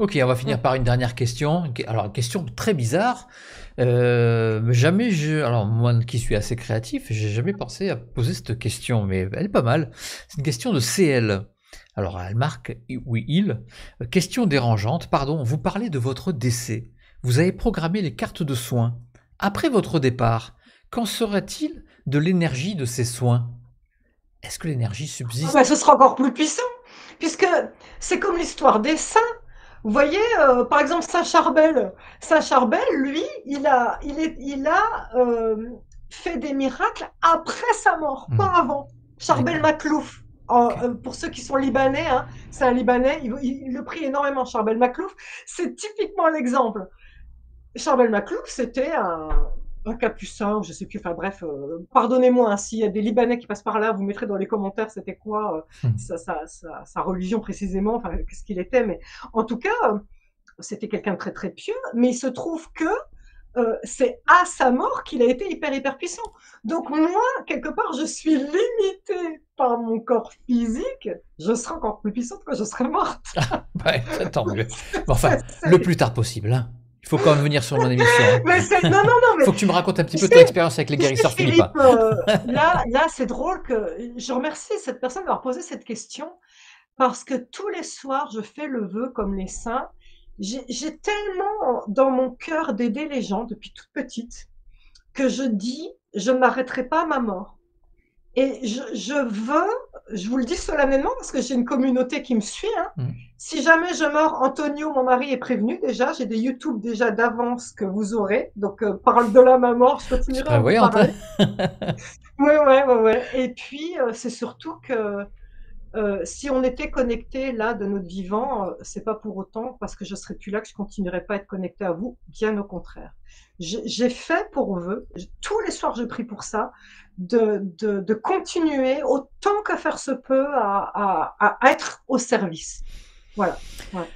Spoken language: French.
Ok, on va finir par une dernière question. Alors, une question très bizarre. Jamais alors moi qui suis assez créatif, j'ai jamais pensé à poser cette question, mais elle est pas mal. C'est une question de CL. Alors, elle marque, oui, il. Question dérangeante, pardon, vous parlez de votre décès. Vous avez programmé les cartes de soins. Après votre départ, qu'en sera-t-il de l'énergie de ces soins? Est-ce que l'énergie Ah bah, subsiste? ce sera encore plus puissant, puisque c'est comme l'histoire des saints. Vous voyez, par exemple, Saint Charbel. Saint Charbel, lui, il a fait des miracles après sa mort, pas Hmm, avant. Charbel d'accord. Maclouf. Ok. Pour ceux qui sont libanais, hein, c'est un Libanais, il le prie énormément, Charbel Maclouf. C'est typiquement l'exemple. Charbel Maclouf, c'était un capucin, ou je sais plus, enfin bref, pardonnez-moi, hein, s'il y a des Libanais qui passent par là, vous mettrez dans les commentaires c'était quoi Hmm. sa religion précisément, enfin qu'est-ce qu'il était, mais en tout cas, c'était quelqu'un de très très pieux, mais il se trouve que c'est à sa mort qu'il a été hyper hyper puissant. Donc moi, quelque part, je suis limitée par mon corps physique, je serai encore plus puissante quand je serai morte. Ouais, tant mieux. Mais enfin, c'est, le c'est, plus tard possible, hein. Il faut quand même venir sur mon émission. mais non, non, non, mais Faut que tu me racontes un petit tu peu sais, ton expérience avec les tu sais, guérisseurs Philippe, philippa. là, c'est drôle que je remercie cette personne d'avoir posé cette question parce que tous les soirs, je fais le vœu comme les saints. J'ai tellement dans mon cœur d'aider les gens depuis toute petite que je dis, je ne m'arrêterai pas à ma mort. Et je veux, je vous le dis solennellement parce que j'ai une communauté qui me suit, hein. Hmm. Si jamais je meurs, Antonio, mon mari, est prévenu déjà. J'ai des YouTube déjà d'avance que vous aurez. Donc, parle de là ma mort, je C'est continuerai à vous prévoyante, hein. parler. Ouais, ouais, ouais, ouais. Et puis, c'est surtout que si on était connecté là de notre vivant, c'est pas pour autant parce que je serais plus là que je continuerai pas à être connecté à vous. Bien au contraire. J'ai fait pour vœu, tous les soirs je prie pour ça, de continuer autant que faire se peut à être au service. Voilà. Ouais.